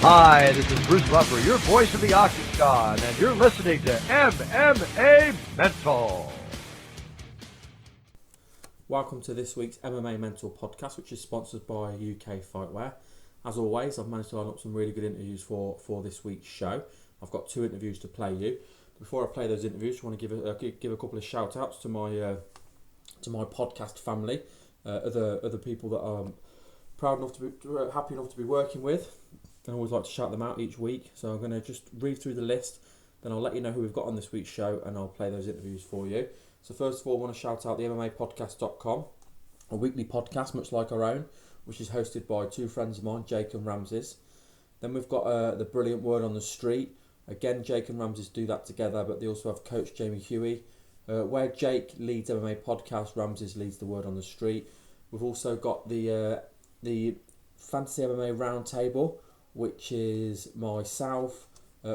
Hi, this is Bruce Buffer, your voice of the Octagon, and you're listening to MMA Mental. Welcome to this week's MMA Mental podcast, which is sponsored by UK Fightwear. As always, I've managed to line up some really good interviews for this week's show. I've got 2 interviews to play you. Before I play those interviews, I want to give a couple of shout outs to my podcast family, other people that I'm proud enough to be happy enough to be working with. I always like to shout them out each week, so I'm going to just read through the list, then I'll let you know who we've got on this week's show, and I'll play those interviews for you. So first of all, I want to shout out the MMApodcast.com, a weekly podcast much like our own, which is hosted by 2 friends of mine, Jake and Ramses. Then we've got the brilliant Word on the Street. Again, Jake and Ramses do that together, but they also have Coach Jamie Huey. Where Jake leads MMA Podcast, Ramses leads the Word on the Street. We've also got the Fantasy MMA Roundtable, which is myself,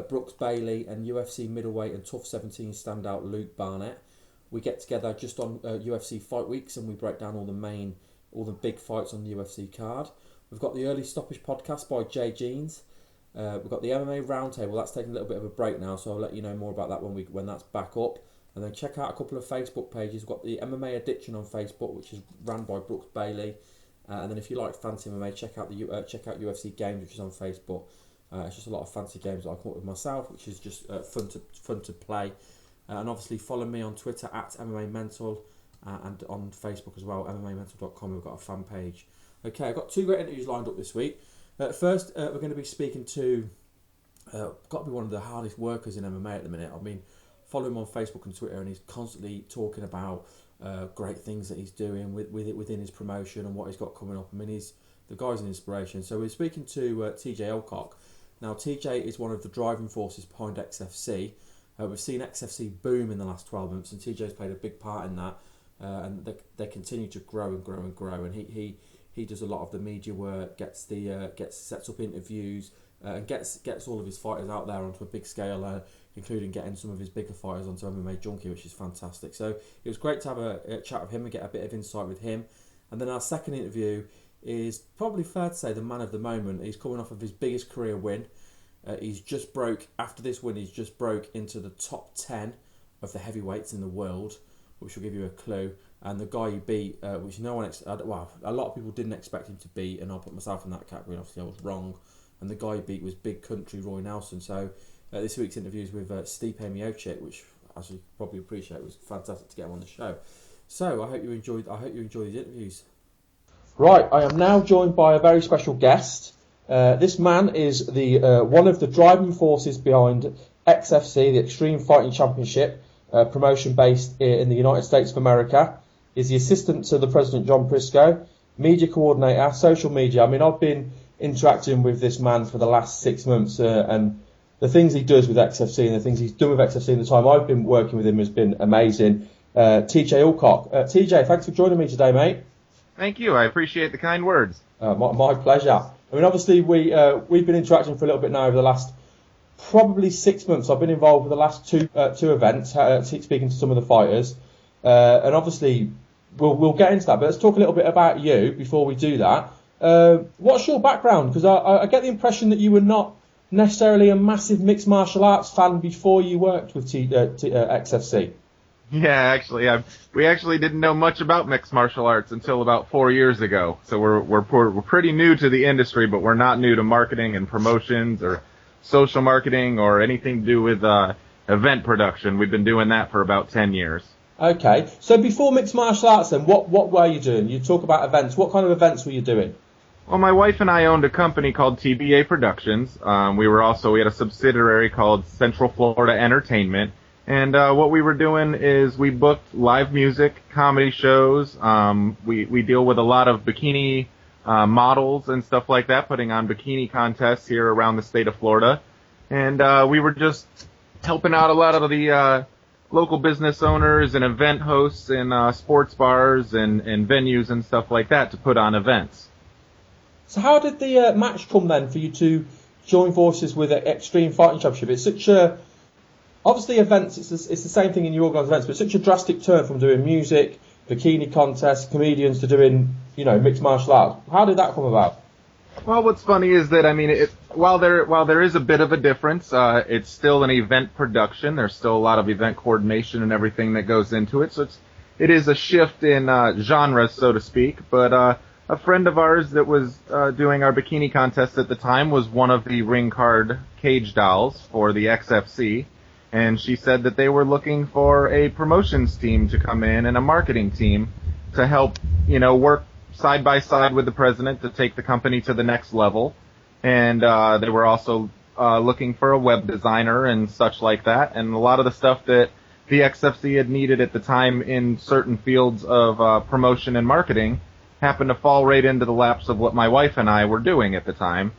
Brooks Bailey, and UFC middleweight and Tough 17 standout Luke Barnett. We get together just on UFC fight weeks and we break down all the big fights on the UFC card. We've got the Early Stoppage podcast by Jay Jeans. We've got the MMA Roundtable. That's taking a little bit of a break now, so I'll let you know more about that when that's back up. And then check out a couple of Facebook pages. We've got the MMA Addiction on Facebook, which is run by Brooks Bailey. And then if you like fancy MMA, check out UFC Games, which is on Facebook. It's just a lot of fancy games that I come up with myself, which is just fun to play. And obviously follow me on Twitter at MMA Mental and on Facebook as well, MMAmental.com. We've got a fan page. Okay, I've got 2 great interviews lined up this week. First, we're going to be speaking to got to be one of the hardest workers in MMA at the minute. I mean, follow him on Facebook and Twitter, and he's constantly talking about great things that he's doing within his promotion and what he's got coming up. I mean, the guy's an inspiration. So we're speaking to TJ Alcock. Now, TJ is one of the driving forces behind XFC. We've seen XFC boom in the last 12 months, and TJ's played a big part in that. And they continue to grow and grow and grow. And he does a lot of the media work, sets up interviews, and gets all of his fighters out there onto a big scale, including getting some of his bigger fighters onto MMA Junkie, which is fantastic. So it was great to have a chat with him and get a bit of insight with him. And then our second interview is probably fair to say the man of the moment. He's coming off of his biggest career win. After this win, he's just broke into the top 10 of the heavyweights in the world, which will give you a clue. And the guy he beat, which a lot of people didn't expect him to beat, and I'll put myself in that category, and obviously I was wrong. And the guy he beat was Big Country Roy Nelson. So this week's interview is with Stipe Miocic, which, as you probably appreciate, was fantastic to get him on the show. So I hope you enjoy these interviews. Right, I am now joined by a very special guest. This man is the one of the driving forces behind XFC, the Extreme Fighting Championship, promotion based in the United States of America. He's the assistant to the President John Prisco, media coordinator, social media. I mean, I've been interacting with this man for the last 6 months, and the things he does with XFC and the things he's done with XFC in the time I've been working with him has been amazing. TJ Alcock. TJ, thanks for joining me today, mate. Thank you. I appreciate the kind words. My pleasure. I mean, obviously, we've been interacting for a little bit now over the last probably 6 months. I've been involved with the last two events, speaking to some of the fighters, and obviously we'll get into that. But let's talk a little bit about you before we do that. What's your background? Because I get the impression that you were not necessarily a massive mixed martial arts fan before you worked with XFC. Yeah, actually, we actually didn't know much about mixed martial arts until about 4 years ago. So we're pretty new to the industry, but we're not new to marketing and promotions or social marketing or anything to do with event production. We've been doing that for about 10 years. Okay, so before mixed martial arts, then what were you doing? You talk about events. What kind of events were you doing? Well, my wife and I owned a company called TBA Productions. We had a subsidiary called Central Florida Entertainment. And what we were doing is we booked live music, comedy shows. We deal with a lot of bikini models and stuff like that, putting on bikini contests here around the state of Florida. And we were just helping out a lot of the local business owners and event hosts in sports bars and venues and stuff like that to put on events. So how did the match come then for you to join forces with Extreme Fighting Championship? It's such a... Obviously, events, it's the same thing in your organized events, but it's such a drastic turn from doing music, bikini contests, comedians to doing, mixed martial arts. How did that come about? Well, what's funny is that, I mean, while there is a bit of a difference, it's still an event production. There's still a lot of event coordination and everything that goes into it. So it is a shift in genres, so to speak. But a friend of ours that was doing our bikini contest at the time was one of the ring card cage dolls for the XFC, and she said that they were looking for a promotions team to come in and a marketing team to help, work side by side with the president to take the company to the next level. And they were also looking for a web designer and such like that. And a lot of the stuff that the XFC had needed at the time in certain fields of promotion and marketing happened to fall right into the laps of what my wife and I were doing at the time.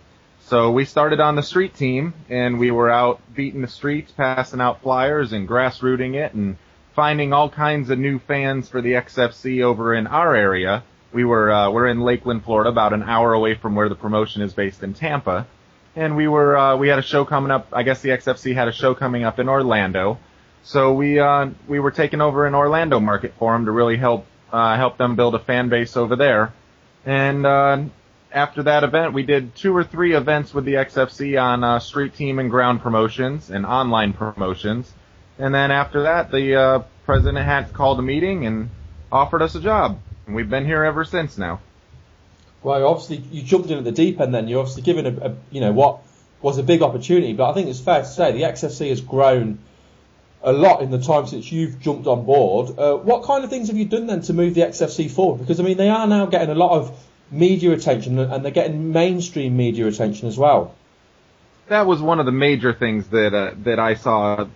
So we started on the street team, and we were out beating the streets, passing out flyers and grassrooting it and finding all kinds of new fans for the XFC over in our area. We're in Lakeland, Florida, about an hour away from where the promotion is based in Tampa. And we had a show coming up. I guess the XFC had a show coming up in Orlando. So we were taking over an Orlando market for them to really help them build a fan base over there. And after that event, we did 2 or 3 events with the XFC on street team and ground promotions and online promotions. And then after that, the president had called a meeting and offered us a job. And we've been here ever since now. Well, obviously, you jumped in at the deep end then. You're obviously given what was a big opportunity. But I think it's fair to say the XFC has grown a lot in the time since you've jumped on board. What kind of things have you done then to move the XFC forward? Because, I mean, they are now getting a lot of media attention, and they're getting mainstream media attention as well. That was one of the major things that I saw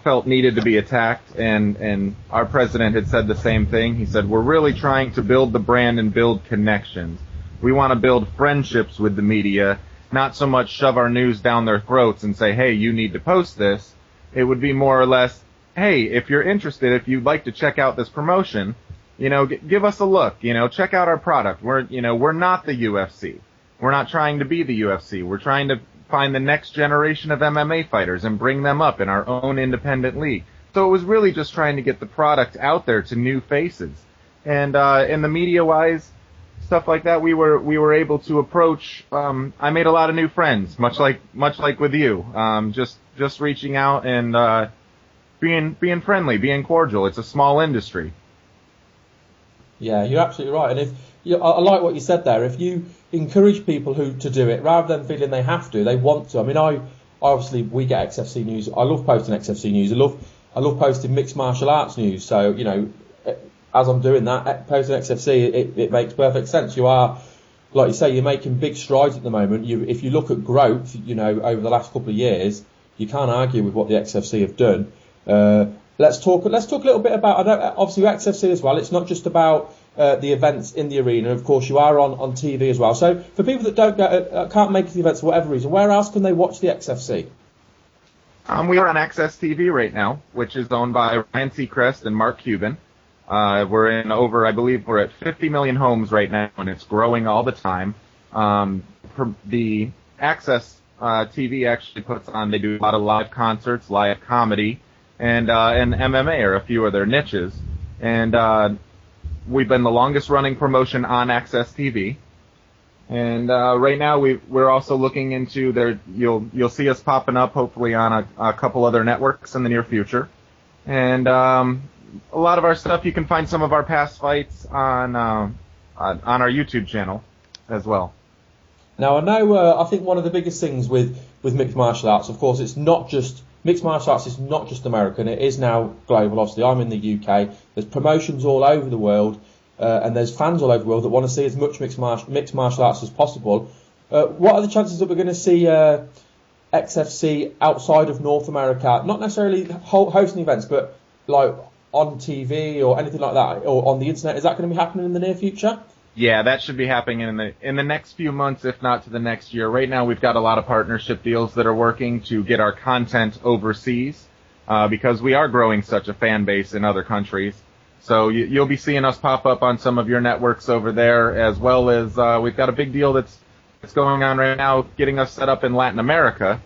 felt needed to be attacked, and our president had said the same thing. He said, we're really trying to build the brand and build connections. We want to build friendships with the media, not so much shove our news down their throats and say, hey, you need to post this. It would be more or less, hey, if you're interested, if you'd like to check out this promotion, give us a look, check out our product. We're not the UFC. We're not trying to be the UFC. We're trying to find the next generation of MMA fighters and bring them up in our own independent league. So it was really just trying to get the product out there to new faces. And in the media-wise, stuff like that, we were able to approach. I made a lot of new friends, much like with you. Just reaching out and being friendly, being cordial. It's a small industry. Yeah, you're absolutely right. And I like what you said there. If you encourage people to do it rather than feeling they have to, they want to. I mean, obviously we get XFC news. I love posting XFC news. I love posting mixed martial arts news. So as I'm doing that, posting XFC, it makes perfect sense. You are, like you say, you're making big strides at the moment. If you look at growth, over the last couple of years, you can't argue with what the XFC have done. Let's talk a little bit about, obviously XFC as well. It's not just about the events in the arena. Of course, you are on TV as well. So for people that can't make the events for whatever reason, where else can they watch the XFC? We are on Access TV right now, which is owned by Ryan Seacrest and Mark Cuban. We're in I believe we're at 50 million homes right now, and it's growing all the time. The Access TV actually they do a lot of live concerts, live comedy, and MMA are a few of their niches. And we've been the longest running promotion on Access TV. And right now we're also looking into you'll see us popping up hopefully on a couple other networks in the near future. And a lot of our stuff, you can find some of our past fights on our YouTube channel as well. Now I know I think one of the biggest things with mixed martial arts, of course, mixed martial arts is not just American, it is now global. Obviously, I'm in the UK. There's promotions all over the world, and there's fans all over the world that want to see as much mixed martial arts as possible. What are the chances that we're going to see XFC outside of North America? Not necessarily hosting events, but like on TV or anything like that, or on the internet. Is that going to be happening in the near future? Yeah, that should be happening in the next few months, if not to the next year. Right now, we've got a lot of partnership deals that are working to get our content overseas, because we are growing such a fan base in other countries. So you'll be seeing us pop up on some of your networks over there, as well as we've got a big deal that's going on right now, getting us set up in Latin America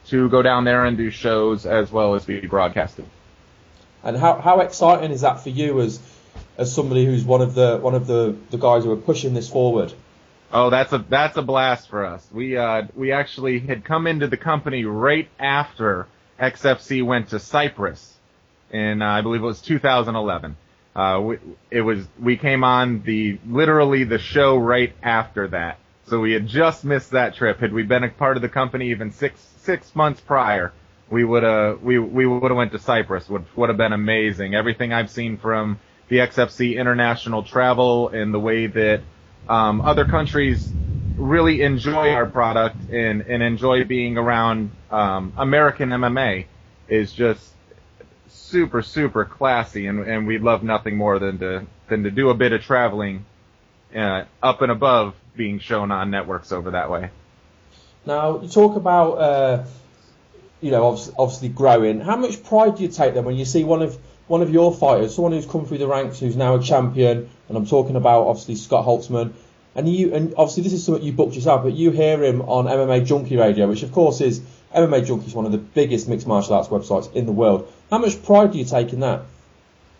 to go down there and do shows as well as be broadcasted. And how exciting is that for you as somebody who's one of the guys who are pushing this forward? Oh, that's a blast for us. We actually had come into the company right after XFC went to Cyprus in I believe it was 2011. We came on literally the show right after that. So we had just missed that trip. Had we been a part of the company even six months prior, we would have went to Cyprus. Would have been amazing. Everything I've seen from the XFC international travel and the way that other countries really enjoy our product and enjoy being around American MMA is just super, super classy, and we'd love nothing more than to do a bit of traveling up and above being shown on networks over that way. Now, you talk about obviously growing. How much pride do you take then when you see one of your fighters, someone who's come through the ranks, who's now a champion, and I'm talking about obviously Scott Holtzman, and obviously this is something you booked yourself, but you hear him on MMA Junkie Radio, which of course is MMA Junkie is one of the biggest mixed martial arts websites in the world. How much pride do you take in that?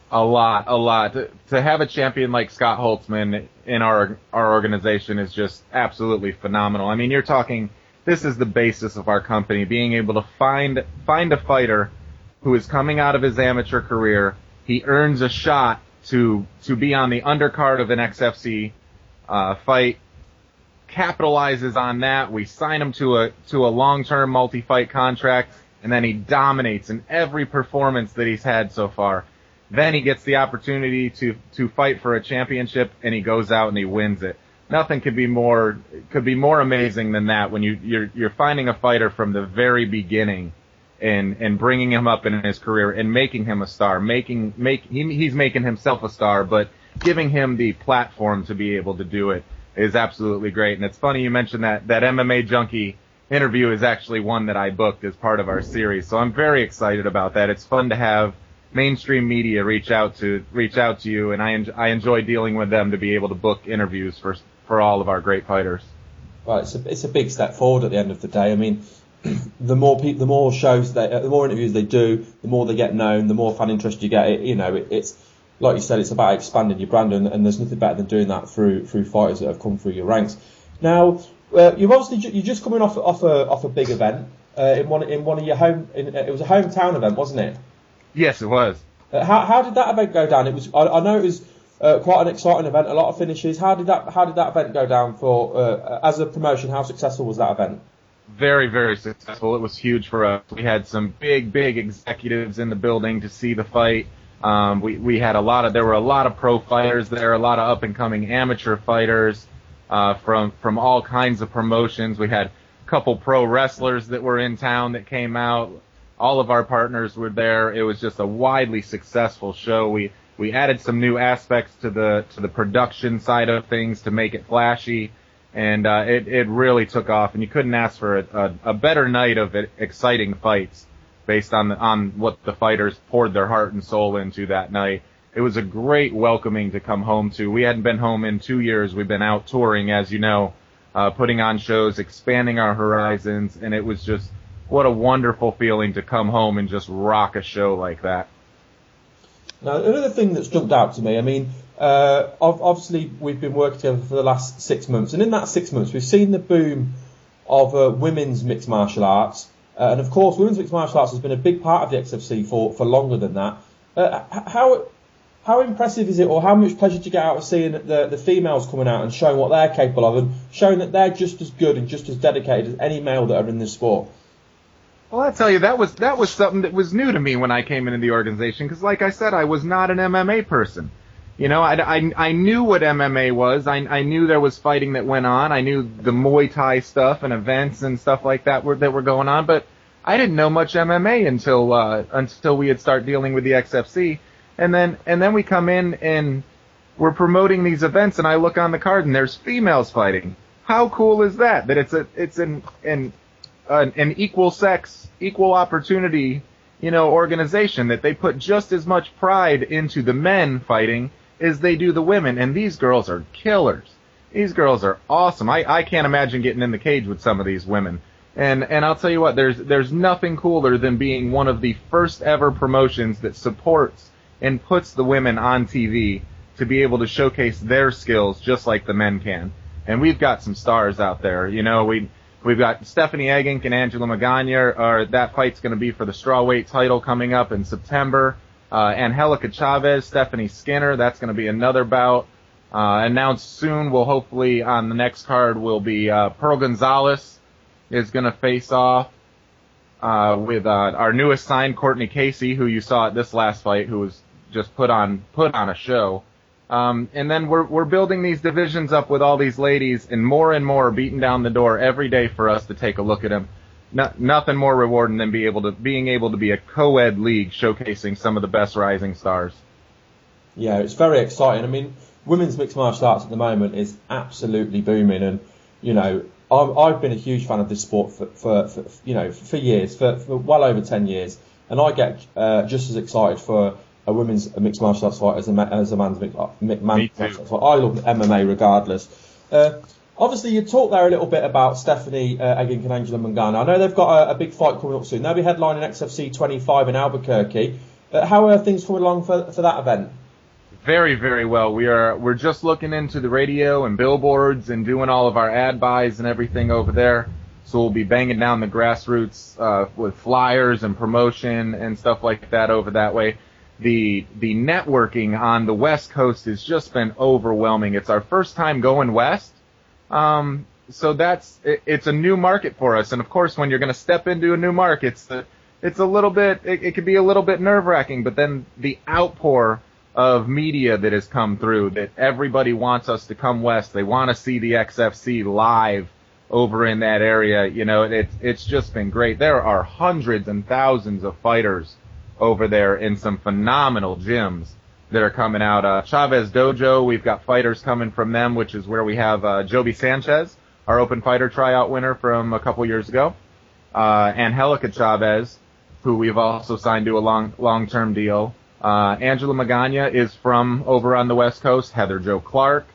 A lot. To have a champion like Scott Holtzman in our organization is just absolutely phenomenal. I mean, you're talking, this is the basis of our company, being able to find a fighter who is coming out of his amateur career. He earns a shot to be on the undercard of an XFC fight, capitalizes on that. We sign him to a long-term multi-fight contract, and then he dominates in every performance that he's had so far. Then he gets the opportunity to fight for a championship, and he goes out and he wins it. Nothing could be more amazing than that when you're finding a fighter from the very beginning and bringing him up in his career and making him a star, he's making himself a star, but giving him the platform to be able to do it is absolutely great. And it's funny you mentioned that MMA Junkie interview is actually one that I booked as part of our series. So I'm very excited about that. It's fun to have mainstream media reach out to you, and I enjoy dealing with them to be able to book interviews for all of our great fighters. Well, it's a big step forward at the end of the day. I mean, the more interviews they do, the more they get known, the more fan interest you get. It's like you said, it's about expanding your brand, and there's nothing better than doing that through fighters that have come through your ranks. Now, you're just coming off a big event in one of your it was a hometown event, wasn't it? Yes, it was. How did that event go down? It was. I know it was quite an exciting event, a lot of finishes. How did that event go down for as a promotion? How successful was that event? Very, very successful. It was huge for us. We had some big executives in the building to see the fight. We had there were a lot of pro fighters there, a lot of up and coming amateur fighters from all kinds of promotions. We had a couple pro wrestlers that were in town that came out. All of our partners were there. It was just a widely successful show. We added some new aspects to the production side of things to make it flashy, and it really took off. And you couldn't ask for a better night of exciting fights based on what the fighters poured their heart and soul into that night. It was a great welcoming to come home to. We hadn't been home in 2 years. We've been out touring, as you know, putting on shows, expanding our horizons, and it was just what a wonderful feeling to come home and just rock a show like that. Now, another thing that's jumped out to me, I mean, obviously we've been working together for the last 6 months, and in that 6 months we've seen the boom of women's mixed martial arts, and of course women's mixed martial arts has been a big part of the XFC for longer than that. How impressive is it, or how much pleasure do you get out of seeing the females coming out and showing what they're capable of, and showing that they're just as good and just as dedicated as any male that are in this sport? Well, I tell you, that was something that was new to me when I came into the organization, because like I said, I was not an MMA person. You know, I knew what MMA was. I knew there was fighting that went on. I knew the Muay Thai stuff and events and stuff like that were going on, but I didn't know much MMA until we had started dealing with the XFC. And then we come in and we're promoting these events, and I look on the card and there's females fighting. How cool is that? That it's an equal sex, equal opportunity, organization, that they put just as much pride into the men fighting as they do the women. And these girls are killers. These girls are awesome. I can't imagine getting in the cage with some of these women. And I'll tell you what, there's nothing cooler than being one of the first ever promotions that supports and puts the women on TV to be able to showcase their skills just like the men can. and we've got some stars out there. We've got Stephanie Egink and Angela Magana. That fight's going to be for the strawweight title coming up in September. Angelica Chavez, Stephanie Skinner, that's going to be another bout. Announced soon, hopefully on the next card will be Pearl Gonzalez is going to face off with our newest sign, Courtney Casey, who you saw at this last fight, who was just put on a show. And then we're building these divisions up with all these ladies, and more beating down the door every day for us to take a look at them. Nothing more rewarding than being able to be a co-ed league showcasing some of the best rising stars. Yeah, it's very exciting. I mean, women's mixed martial arts at the moment is absolutely booming, and I've been a huge fan of this sport for years, for well over 10 years, and I get just as excited for a women's mixed martial arts fight as a man's mixed martial arts fight. I love MMA regardless. Obviously, you talked there a little bit about Stephanie Egink and Angela Magana. I know they've got a big fight coming up soon. They'll be headlining XFC 25 in Albuquerque. How are things coming along for that event? Very, very well. We're just looking into the radio and billboards and doing all of our ad buys and everything over there. So we'll be banging down the grassroots with flyers and promotion and stuff like that over that way. The networking on the West Coast has just been overwhelming. It's our first time going west. So it's a new market for us. And of course, when you're going to step into a new market, it's a little bit, it can be a little bit nerve-wracking, but then the outpour of media that has come through, that everybody wants us to come west. They want to see the XFC live over in that area. It's just been great. There are hundreds and thousands of fighters over there in some phenomenal gyms that are coming out. Chavez Dojo, we've got fighters coming from them, which is where we have Joby Sanchez, our open fighter tryout winner from a couple years ago. Angelica Chavez, who we've also signed to a long-term deal. Angela Magana is from over on the West Coast. Heather Jo Clark,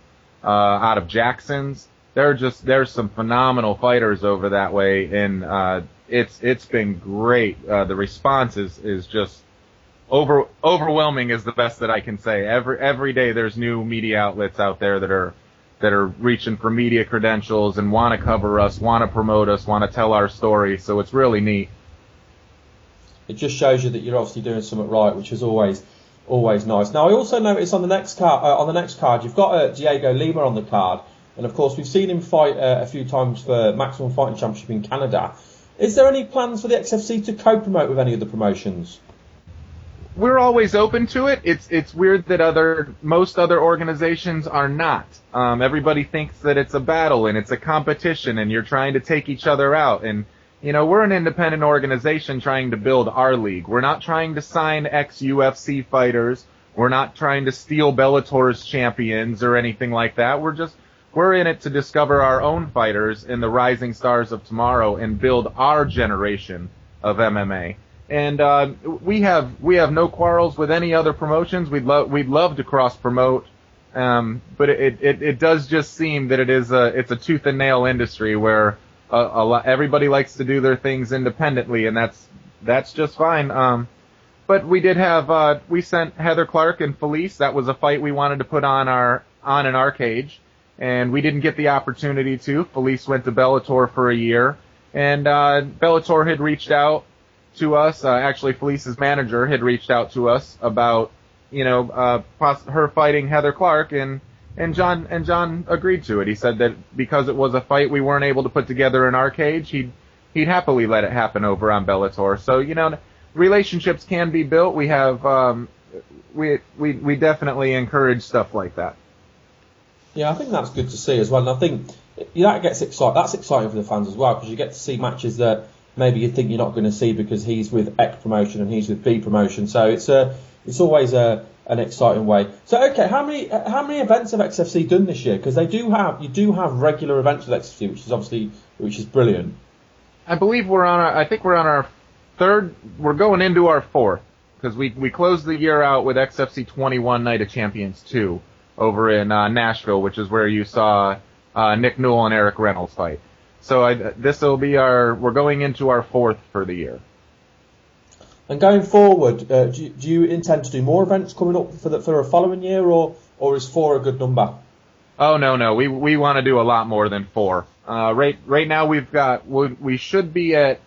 out of Jackson's. There's some phenomenal fighters over that way, and it's been great. The response is just overwhelming is the best that I can say. Every day there's new media outlets out there that are reaching for media credentials and want to cover us, want to promote us, want to tell our story. So it's really neat. It just shows you that you're obviously doing something right, which is always nice. Now I also noticed on the next card you've got Diego Lima on the card, and of course we've seen him fight a few times for Maximum Fighting Championship in Canada. Is there any plans for the XFC to co-promote with any of the promotions? We're always open to it. It's weird that most other organizations are not. Everybody thinks that it's a battle and it's a competition and you're trying to take each other out. And we're an independent organization trying to build our league. We're not trying to sign ex-UFC fighters. We're not trying to steal Bellator's champions or anything like that. We're in it to discover our own fighters and the rising stars of tomorrow and build our generation of MMA. And we have no quarrels with any other promotions. We'd love to cross promote, but it does just seem that it's a tooth and nail industry where everybody likes to do their things independently, and that's just fine. But we did have we sent Heather Clark and Felice. That was a fight we wanted to put on in our cage, and we didn't get the opportunity to. Felice went to Bellator for a year, and Bellator had reached out to us. Actually, Felice's manager had reached out to us about her fighting Heather Clark, and John agreed to it. He said that because it was a fight we weren't able to put together in our cage, he'd happily let it happen over on Bellator. So relationships can be built. We have we definitely encourage stuff like that. Yeah, I think that's good to see as well. And I think that gets exciting. That's exciting for the fans as well, because you get to see matches that maybe you think you're not going to see because he's with X promotion and he's with B promotion. So it's always an exciting way. So okay, how many events have XFC done this year? Because you do have regular events with XFC, which is brilliant. I believe we're on our third. We're going into our fourth, because we closed the year out with XFC 21 Night of Champions 2 over in Nashville, which is where you saw Nick Newell and Eric Reynolds fight. So we're going into our fourth for the year. And going forward, do you intend to do more events coming up for a following year, or is 4 a good number? Oh no, we want to do a lot more than 4. Right now we should be at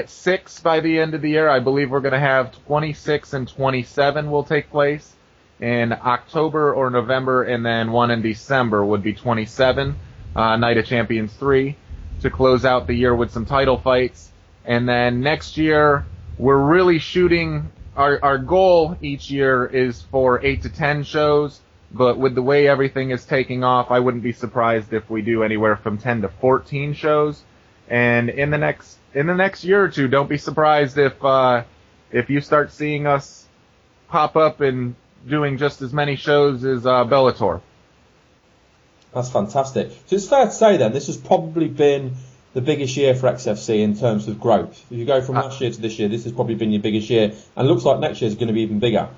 6 by the end of the year. I believe we're going to have 26 and 27 will take place in October or November, and then one in December would be 27, Night of Champions 3, to close out the year with some title fights. And then next year we're really shooting. Our goal each year is for 8 to 10 shows. But with the way everything is taking off, I wouldn't be surprised if we do anywhere from 10 to 14 shows. And in the next year or two, don't be surprised if you start seeing us pop up and doing just as many shows as Bellator. That's fantastic. So it's fair to say then this has probably been the biggest year for XFC in terms of growth. If you go from last year to this year, this has probably been your biggest year, and it looks like next year is going to be even bigger.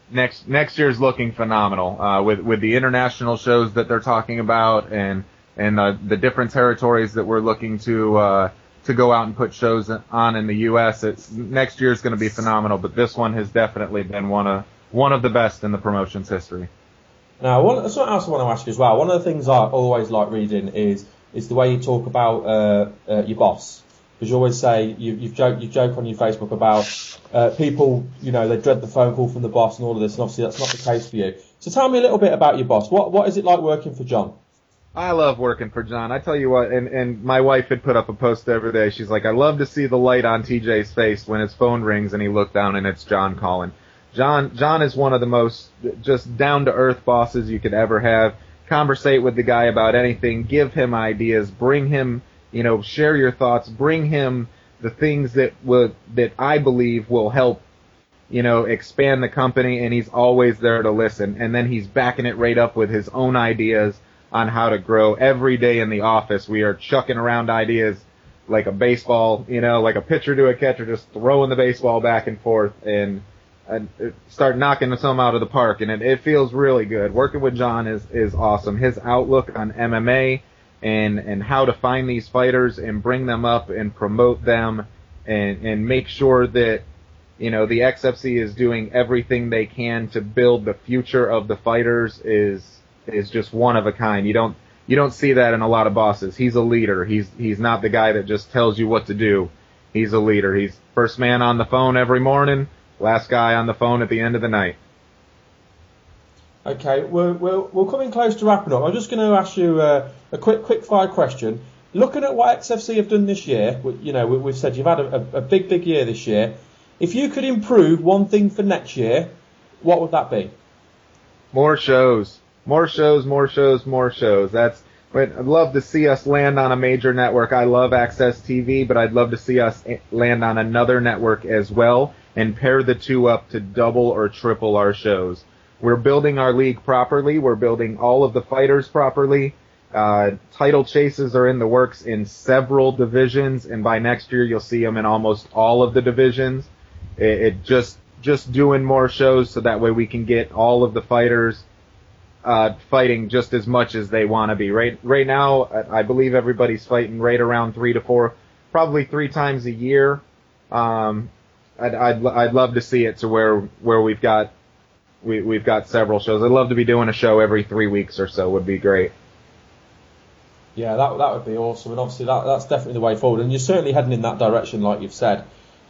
Next year's looking phenomenal with the international shows that they're talking about and the different territories that we're looking to go out and put shows on in the U.S. Next year's going to be phenomenal, but this one has definitely been one of the best in the promotion's history. Now, something else I want to ask you as well. One of the things I always like reading is the way you talk about your boss. Because you always say, you joke on your Facebook about people, they dread the phone call from the boss and all of this, and obviously that's not the case for you. So tell me a little bit about your boss. What is it like working for John? I love working for John. I tell you what, and my wife had put up a post every day. She's like, I love to see the light on TJ's face when his phone rings and he looked down and it's John calling. John is one of the most just down-to-earth bosses you could ever have. Conversate with the guy about anything, give him ideas, bring him, share your thoughts, bring him the things that I believe will help, expand the company, and he's always there to listen. And then he's backing it right up with his own ideas on how to grow. Every day in the office, we are chucking around ideas like a baseball, like a pitcher to a catcher, just throwing the baseball back and forth and start knocking some out of the park. And it feels really good. Working with John is awesome. His outlook on MMA and how to find these fighters and bring them up and promote them and make sure that, the XFC is doing everything they can to build the future of the fighters is just one of a kind. You don't see that in a lot of bosses. He's a leader. He's not the guy that just tells you what to do. He's a leader. He's first man on the phone every morning, last guy on the phone at the end of the night. Okay, we're coming close to wrapping up. I'm just going to ask you a quick fire question. Looking at what XFC have done this year, we've said you've had a big year this year. If you could improve one thing for next year, what would that be? More shows. I'd love to see us land on a major network. I love Access TV, but I'd love to see us land on another network as well and pair the two up to double or triple our shows. We're building our league properly. We're building all of the fighters properly. Title chases are in the works in several divisions, and by next year you'll see them in almost all of the divisions. It just doing more shows so that way we can get all of the fighters fighting just as much as they want to be. Right now, I believe everybody's fighting right around 3 to 4, probably 3 times a year. I'd love to see it to where we've got several shows. I'd love to be doing a show every 3 weeks or so. Would be great. Yeah, that would be awesome, and obviously that's definitely the way forward. And you're certainly heading in that direction, like you've said.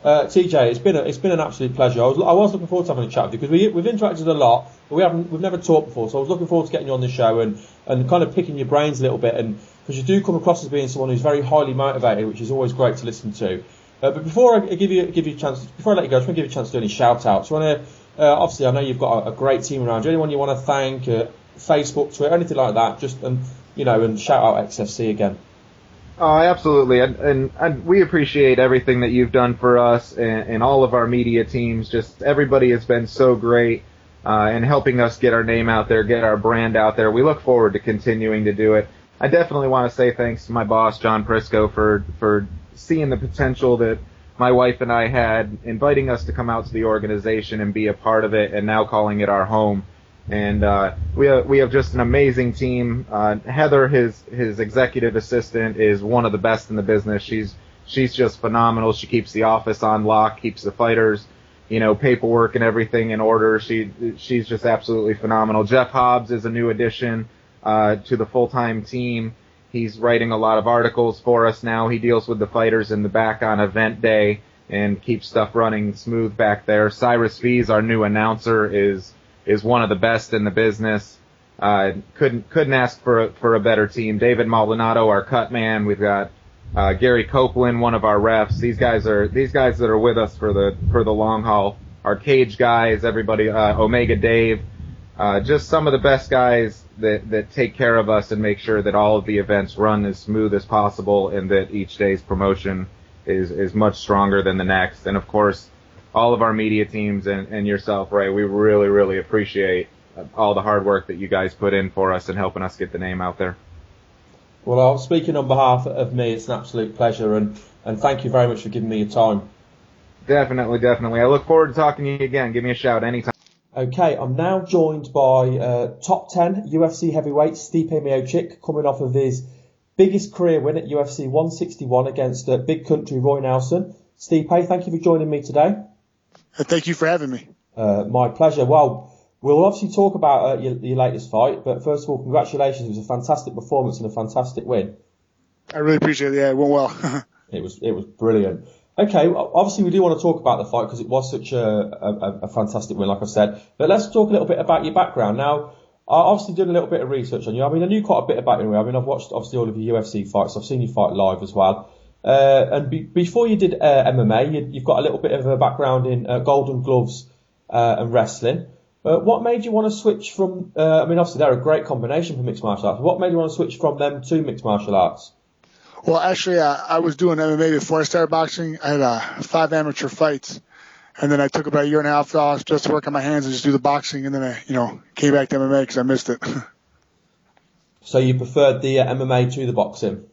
TJ, it's been an absolute pleasure. I was looking forward to having a chat with you because we've interacted a lot, but we've never talked before. So I was looking forward to getting you on the show and kind of picking your brains a little bit, and because you do come across as being someone who's very highly motivated, which is always great to listen to. But before I give you a chance, before I let you go, I just want to give you a chance to do any shout outs. Obviously, I know you've got a great team around you. Anyone you want to thank, Facebook, Twitter, anything like that, just and shout out XFC again. Oh, absolutely, and we appreciate everything that you've done for us and all of our media teams. Just everybody has been so great in helping us get our name out there, get our brand out there. We look forward to continuing to do it. I definitely want to say thanks to my boss, John Prisco, for seeing the potential that my wife and I had, inviting us to come out to the organization and be a part of it, and now calling it our home. And we have just an amazing team. Heather, his executive assistant, is one of the best in the business. She's just phenomenal. She keeps the office on lock, keeps the fighters, paperwork and everything in order. She's just absolutely phenomenal. Jeff Hobbs is a new addition. to the full-time team. He's writing a lot of articles for us now. He deals with the fighters in the back on event day and keeps stuff running smooth back there. Cyrus Fees, our new announcer, is one of the best in the business. Couldn't ask for a better team. David Maldonado, our cut man. We've got Gary Copeland, one of our refs. These guys that are with us for the long haul. Our cage guys, everybody, Omega Dave, just some of the best guys that take care of us and make sure that all of the events run as smooth as possible and that each day's promotion is much stronger than the next. And of course, all of our media teams and yourself, Ray, we really, really appreciate all the hard work that you guys put in for us and helping us get the name out there. Well, speaking on behalf of me, it's an absolute pleasure, and thank you very much for giving me your time. Definitely. I look forward to talking to you again. Give me a shout anytime. Okay, I'm now joined by top 10 UFC heavyweight Stipe Miocic, coming off of his biggest career win at UFC 161 against Big Country Roy Nelson. Stipe, thank you for joining me today. Thank you for having me. My pleasure. Well, we'll obviously talk about your latest fight, but first of all, congratulations. It was a fantastic performance and a fantastic win. I really appreciate it. Yeah, it went well. It was brilliant. Okay, obviously we do want to talk about the fight because it was such a fantastic win, like I said. But let's talk a little bit about your background. Now, I obviously did a little bit of research on you. I mean, I knew quite a bit about you. I mean, I've watched obviously all of your UFC fights. I've seen you fight live as well. And before you did MMA, you've got a little bit of a background in Golden Gloves and wrestling. What made you want to switch from? I mean, obviously they're a great combination for mixed martial arts. What made you want to switch from them to mixed martial arts? Well, actually, I was doing MMA before I started boxing. I had 5 amateur fights, and then I took about a year and a half off just to work on my hands and just do the boxing, and then I, came back to MMA because I missed it. So you preferred the MMA to the boxing?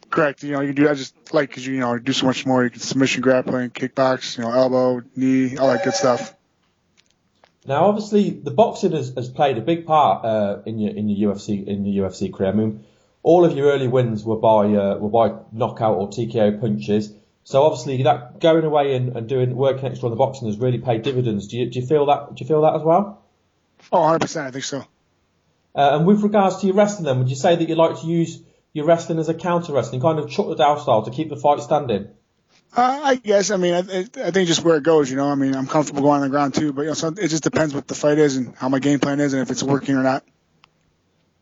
Correct. You can do. I just like because you do so much more. You can submission grappling, kickbox, elbow, knee, all that good stuff. Now, obviously, the boxing has played a big part in your UFC career. I mean, all of your early wins were by knockout or TKO punches. So obviously, that going away and working extra on the boxing has really paid dividends. Do you feel that? Do you feel that as well? Oh, 100%. I think so. And with regards to your wrestling, then, would you say that you like to use your wrestling as a counter wrestling, kind of Chuck Liddell style, to keep the fight standing? I guess. I mean, I think just where it goes. I mean, I'm comfortable going on the ground too, but so it just depends what the fight is and how my game plan is and if it's working or not.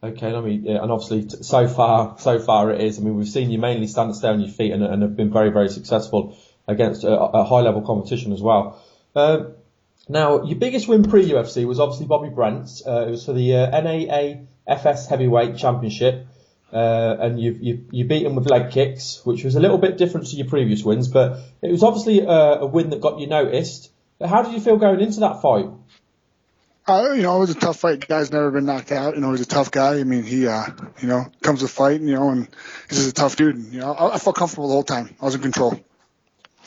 Okay, I mean, and obviously so far it is. I mean, we've seen you mainly stay on your feet and have been very, very successful against a high level competition as well. Now, your biggest win pre-UFC was obviously Bobby Brent's. It was for the NAAFS Heavyweight Championship, and you beat him with leg kicks, which was a little bit different to your previous wins, but it was obviously a win that got you noticed. How did you feel going into that fight? It was a tough fight. The guy's never been knocked out. He's a tough guy. I mean, he, comes to fight, and he's just a tough dude. And, I felt comfortable the whole time. I was in control.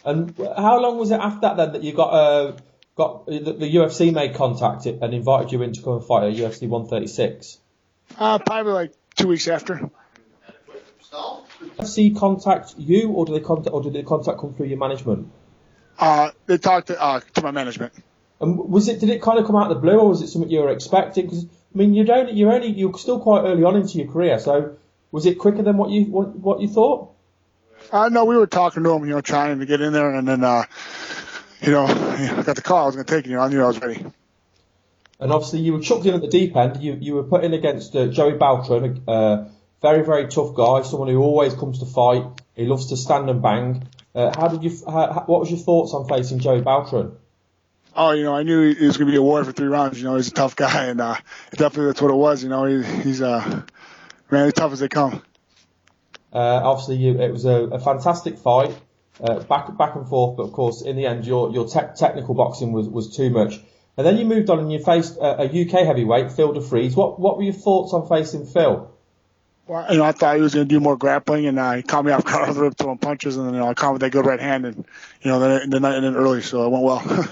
And how long was it after that then that you got the UFC made contact and invited you in to come and fight at UFC 136? Probably like 2 weeks after. UFC contact you, or did the contact come through your management? They talked to my management. And did it kind of come out of the blue, or was it something you were expecting? Because I mean, you're still quite early on into your career, so was it quicker than what you thought? No, we were talking to him, trying to get in there, and then I got the call. I was going to take it. I knew I was ready. And obviously, you were chucked in at the deep end. You were put in against Joey Beltran, a very, very tough guy, someone who always comes to fight. He loves to stand and bang. What was your thoughts on facing Joey Beltran? Oh, I knew it was going to be a war for 3 rounds. He's a tough guy, and definitely that's what it was. He's as tough as they come. Obviously, it was a fantastic fight, back and forth, but of course, in the end, your technical boxing was too much. And then you moved on and you faced a UK heavyweight, Phil DeFries. What were your thoughts on facing Phil? Well, I thought he was going to do more grappling, and he caught me off guard with the rip, throwing punches, and then I caught with that good right hand, and then early, so it went well.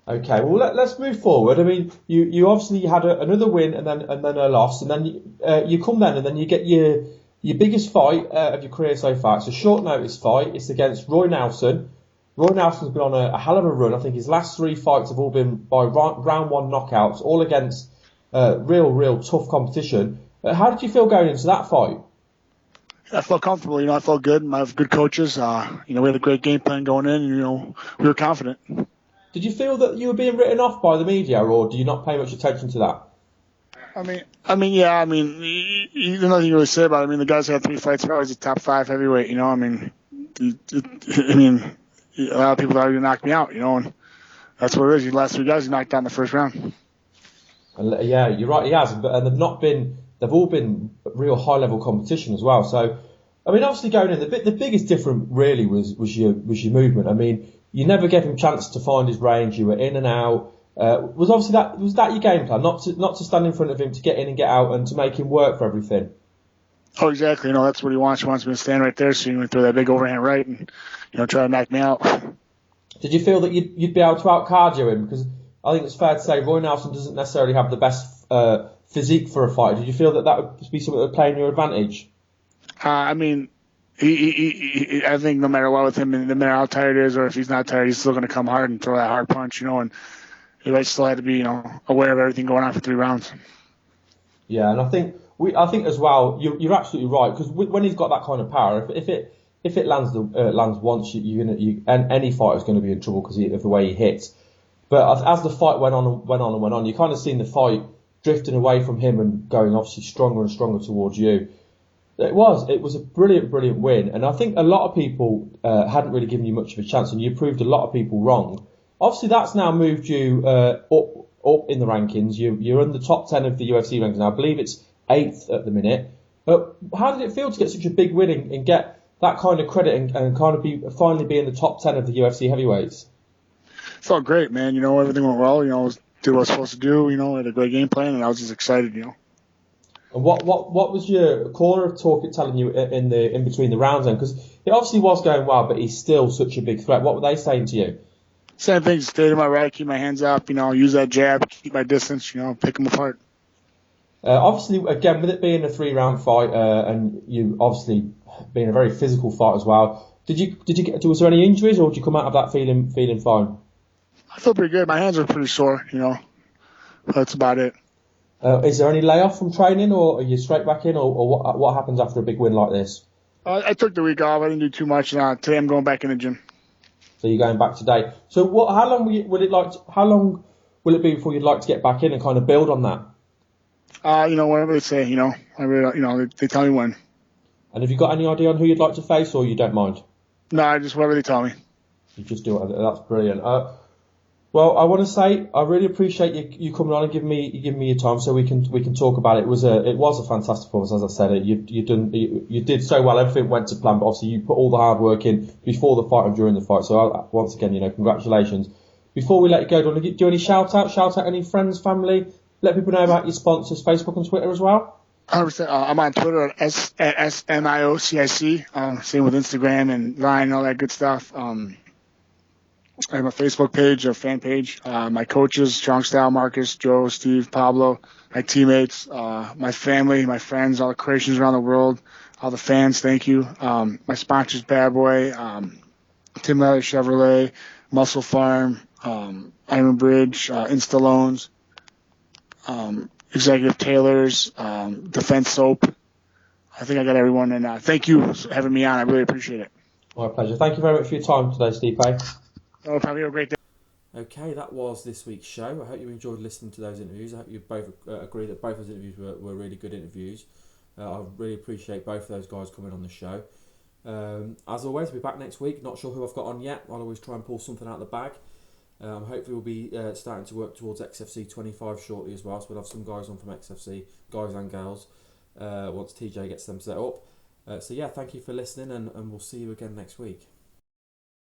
Okay, well let's move forward. I mean, you obviously had another win and then a loss, and then you come then and then you get your biggest fight of your career so far. It's a short notice fight. It's against Roy Nelson. Roy Nelson's been on a hell of a run. I think his last 3 fights have all been by round 1 knockouts, all against real tough competition. How did you feel going into that fight? I felt comfortable. I felt good. I have good coaches. We had a great game plan going in, and we were confident. Did you feel that you were being written off by the media, or do you not pay much attention to that? Yeah. There's nothing you really say about it. The guy's had 3 fights. Probably he's a top 5 heavyweight. A lot of people thought he would knock me out. And that's what it is. The last 3 guys he knocked out in the first round. And, yeah, you're right. He has, and they've all been real high level competition as well. So, obviously going in, the biggest difference really was your movement. You never gave him a chance to find his range. You were in and out. Was that your game plan? Not to stand in front of him, to get in and get out, and to make him work for everything. Oh, exactly. That's what he wants. He wants me to stand right there, so he would throw that big overhand right and try to knock me out. Did you feel that you'd be able to out cardio him? Because I think it's fair to say Roy Nelson doesn't necessarily have the best physique for a fight. Did you feel that would be something that would play in your advantage? I think no matter what with him, no matter how tired he is or if he's not tired, he's still going to come hard and throw that hard punch, and he still had to be, aware of everything going on for 3 rounds. Yeah, and I think as well, you're absolutely right, because when he's got that kind of power, if it lands once, any fighter's going to be in trouble because of the way he hits. But as the fight went on, you kind of seen the fight drifting away from him and going obviously stronger and stronger towards you. It was a brilliant win, and I think a lot of people hadn't really given you much of a chance, and you proved a lot of people wrong. Obviously, that's now moved you up in the rankings. You're in the top 10 of the UFC rankings now. I believe it's 8th at the minute. But how did it feel to get such a big win and get that kind of credit and kind of finally be in the top 10 of the UFC heavyweights? Felt great, man. Everything went well. Did what I was supposed to do. Had a great game plan, and I was just excited. And what was your corner telling you in between the rounds then? Because it obviously was going well, but he's still such a big threat. What were they saying to you? Same thing. Stay to my right, keep my hands up. Use that jab, keep my distance. Pick them apart. Obviously, again, with it being a 3-round fight, and you obviously being a very physical fight as well, was there any injuries, or did you come out of that feeling fine? I feel pretty good. My hands are pretty sore. That's about it. Is there any layoff from training, or are you straight back in, or what happens after a big win like this? I took the week off. I didn't do too much. Today I'm going back in the gym. So you're going back today. So how long will it be before you'd like to get back in and kind of build on that? Whatever they say. I really, they tell me when. And have you got any idea on who you'd like to face, or you don't mind? No, just whatever they tell me. You just do it. That's brilliant. Well, I want to say I really appreciate you coming on and giving me your time so we can talk about it. It was a fantastic performance, as I said. You did so well. Everything went to plan, but obviously you put all the hard work in before the fight and during the fight. So once again, congratulations. Before we let you go, do you want to do any shout out any friends, family? Let people know about your sponsors, Facebook and Twitter as well. 100%. I'm on Twitter at SMIOCIC. Same with Instagram and Line and all that good stuff. I have a Facebook page, a fan page. My coaches, Strong Style, Marcus, Joe, Steve, Pablo, my teammates, my family, my friends, all the creations around the world, all the fans, thank you. My sponsors, Bad Boy, Tim Leather Chevrolet, Muscle Farm, Iron Bridge, Insta Loans, Executive Tailors, Defense Soap. I think I got everyone. And thank you for having me on. I really appreciate it. My pleasure. Thank you very much for your time today, Stipe. Oh, probably a great day. Okay, that was this week's show. I hope you enjoyed listening to those interviews. I hope you both agree that both those interviews were really good interviews. I really appreciate both of those guys coming on the show. As always, we'll be back next week. Not sure who I've got on yet. I'll always try and pull something out of the bag. Hopefully we'll be starting to work towards XFC 25 shortly as well. So we'll have some guys on from XFC, guys and girls, once TJ gets them set up. So yeah, thank you for listening, and we'll see you again next week.